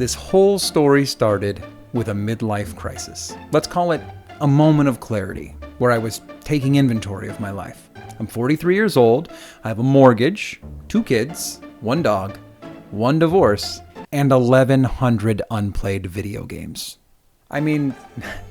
This whole story started with a midlife crisis. Let's call it a moment of clarity, where I was taking inventory of my life. I'm 43 years old, I have a mortgage, 2 kids, 1 dog, 1 divorce, and 1,100 unplayed video games. I mean,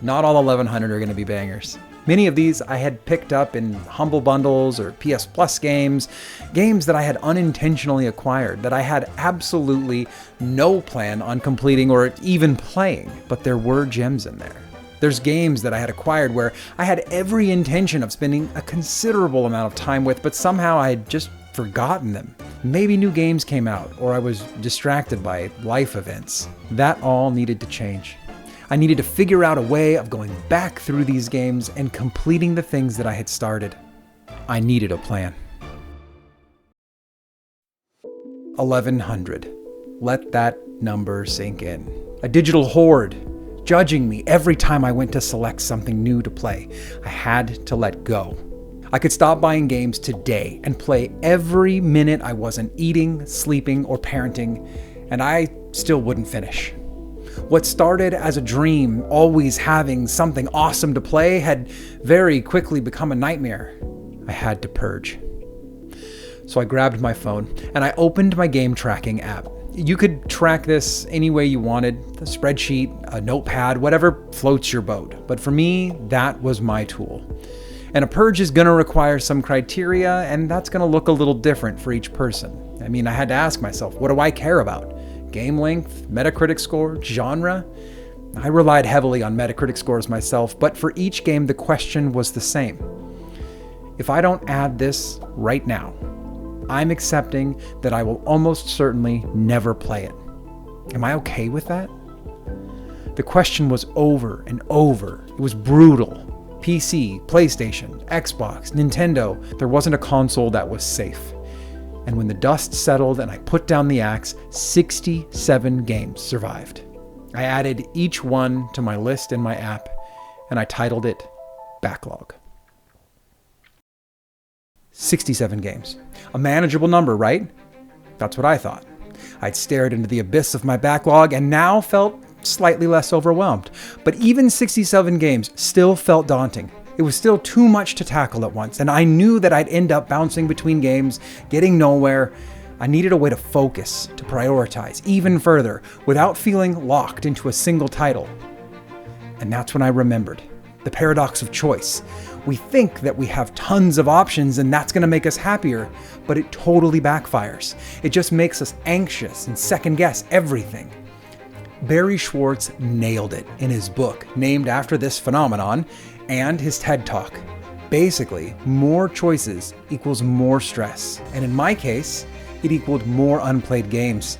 not all 1,100 are going to be bangers. Many of these I had picked up in Humble Bundles or PS Plus games that I had unintentionally acquired, that I had absolutely no plan on completing or even playing, but there were gems in there. There's games that I had acquired where I had every intention of spending a considerable amount of time with, but somehow I had just forgotten them. Maybe new games came out, or I was distracted by life events. That all needed to change. I needed to figure out a way of going back through these games and completing the things that I had started. I needed a plan. 1,100. Let that number sink in. A digital horde, judging me every time I went to select something new to play. I had to let go. I could stop buying games today and play every minute I wasn't eating, sleeping, or parenting, and I still wouldn't finish. What started as a dream, always having something awesome to play, had very quickly become a nightmare. I had to purge. So I grabbed my phone and I opened my game tracking app. You could track this any way you wanted, a spreadsheet, a notepad, whatever floats your boat. But for me, that was my tool. And a purge is going to require some criteria, and that's going to look a little different for each person. I mean, I had to ask myself, what do I care about? Game length, Metacritic score, genre? I relied heavily on Metacritic scores myself, but for each game the question was the same. If I don't add this right now, I'm accepting that I will almost certainly never play it. Am I okay with that? The question was over and over. It was brutal. PC, PlayStation, Xbox, Nintendo, there wasn't a console that was safe. And when the dust settled and I put down the axe, 67 games survived. I added each one to my list in my app, and I titled it Backlog. 67 games. A manageable number, right? That's what I thought. I'd stared into the abyss of my backlog and now felt slightly less overwhelmed. But even 67 games still felt daunting. It was still too much to tackle at once, and I knew that I'd end up bouncing between games, getting nowhere. I needed a way to focus, to prioritize even further, without feeling locked into a single title. And that's when I remembered the paradox of choice. We think that we have tons of options and that's going to make us happier, but it totally backfires. It just makes us anxious and second guess everything. Barry Schwartz nailed it in his book named after this phenomenon and his TED Talk. Basically, more choices equals more stress. And in my case, it equaled more unplayed games.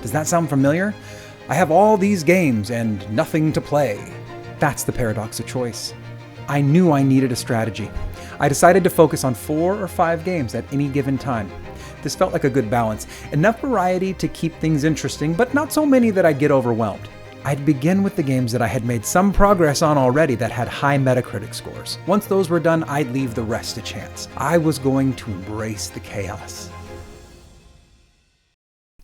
Does that sound familiar? I have all these games and nothing to play. That's the paradox of choice. I knew I needed a strategy. I decided to focus on 4 or 5 games at any given time. This felt like a good balance. Enough variety to keep things interesting, but not so many that I'd get overwhelmed. I'd begin with the games that I had made some progress on already that had high Metacritic scores. Once those were done, I'd leave the rest to chance. I was going to embrace the chaos.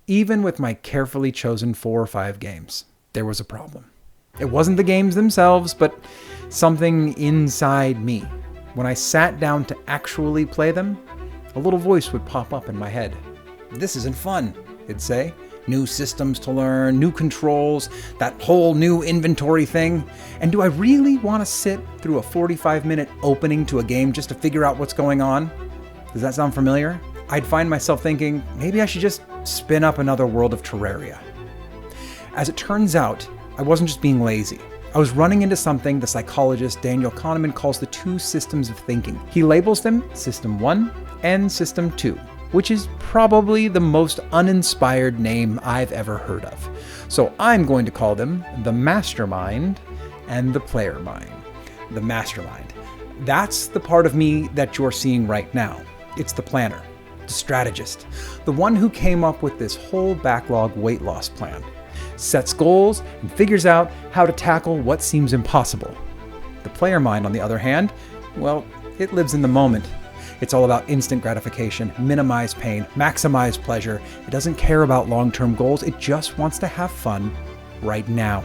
Even with my carefully chosen 4 or 5 games, there was a problem. It wasn't the games themselves, but something inside me. When I sat down to actually play them, a little voice would pop up in my head. "This isn't fun," it'd say. "New systems to learn, new controls, that whole new inventory thing. And do I really want to sit through a 45-minute opening to a game just to figure out what's going on?" Does that sound familiar? I'd find myself thinking, maybe I should just spin up another World of Terraria. As it turns out, I wasn't just being lazy. I was running into something the psychologist Daniel Kahneman calls the 2 systems of thinking. He labels them System 1 and System 2, which is probably the most uninspired name I've ever heard of. So I'm going to call them the mastermind and the player mind. The mastermind. That's the part of me that you're seeing right now. It's the planner, the strategist, the one who came up with this whole backlog weight loss plan. Sets goals and figures out how to tackle what seems impossible. The player mind, on the other hand, well, it lives in the moment. It's all about instant gratification, minimize pain, maximize pleasure. It doesn't care about long-term goals. It just wants to have fun right now.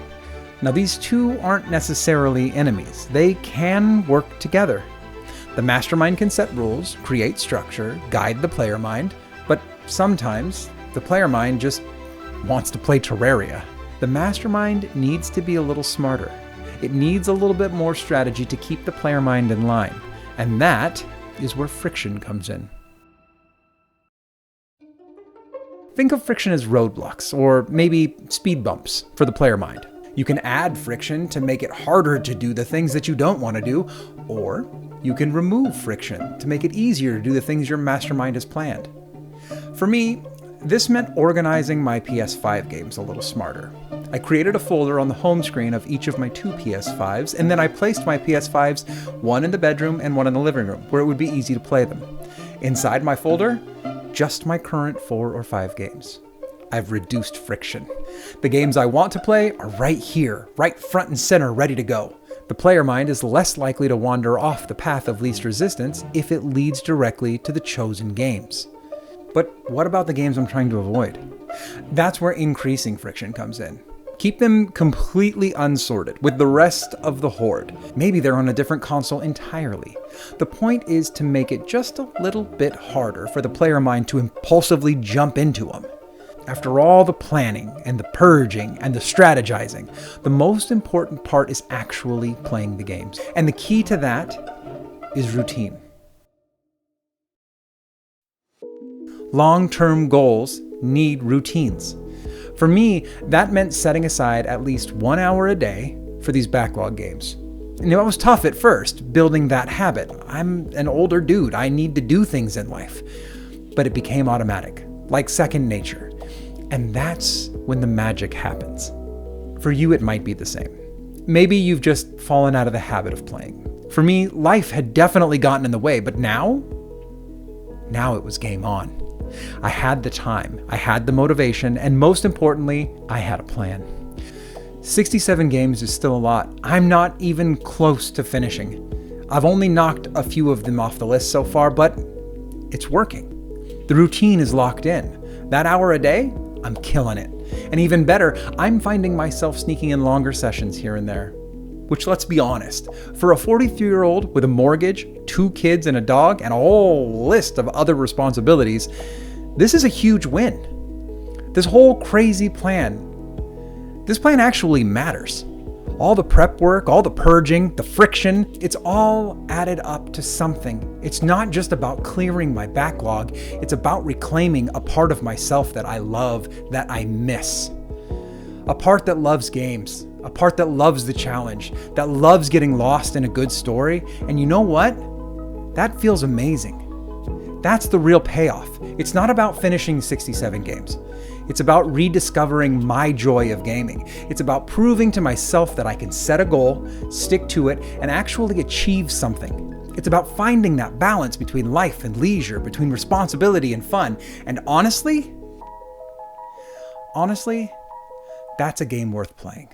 Now, these two aren't necessarily enemies. They can work together. The mastermind can set rules, create structure, guide the player mind, but sometimes the player mind just wants to play Terraria. The mastermind needs to be a little smarter. It needs a little bit more strategy to keep the player mind in line, and that is where friction comes in. Think of friction as roadblocks, or maybe speed bumps for the player mind. You can add friction to make it harder to do the things that you don't want to do, or you can remove friction to make it easier to do the things your mastermind has planned. For me, this meant organizing my PS5 games a little smarter. I created a folder on the home screen of each of my 2 PS5s, and then I placed my PS5s, one in the bedroom and one in the living room, where it would be easy to play them. Inside my folder, just my current 4 or 5 games. I've reduced friction. The games I want to play are right here, right front and center, ready to go. The player mind is less likely to wander off the path of least resistance if it leads directly to the chosen games. But what about the games I'm trying to avoid? That's where increasing friction comes in. Keep them completely unsorted with the rest of the horde. Maybe they're on a different console entirely. The point is to make it just a little bit harder for the player mind to impulsively jump into them. After all the planning and the purging and the strategizing, the most important part is actually playing the games. And the key to that is routine. Long-term goals need routines. For me, that meant setting aside at least 1 hour a day for these backlog games. And it was tough at first, building that habit. I'm an older dude. I need to do things in life. But it became automatic, like second nature. And that's when the magic happens. For you, it might be the same. Maybe you've just fallen out of the habit of playing. For me, life had definitely gotten in the way, but now it was game on. I had the time, I had the motivation, and most importantly, I had a plan. 67 games is still a lot. I'm not even close to finishing. I've only knocked a few of them off the list so far, but it's working. The routine is locked in. That hour a day, I'm killing it. And even better, I'm finding myself sneaking in longer sessions here and there. Which, let's be honest, for a 43-year-old with a mortgage, 2 kids and a dog, and a whole list of other responsibilities, this is a huge win. This whole crazy plan, this plan actually matters. All the prep work, all the purging, the friction, it's all added up to something. It's not just about clearing my backlog, it's about reclaiming a part of myself that I love, that I miss. A part that loves games, a part that loves the challenge, that loves getting lost in a good story. And you know what? That feels amazing. That's the real payoff. It's not about finishing 67 games. It's about rediscovering my joy of gaming. It's about proving to myself that I can set a goal, stick to it, and actually achieve something. It's about finding that balance between life and leisure, between responsibility and fun. And honestly, that's a game worth playing.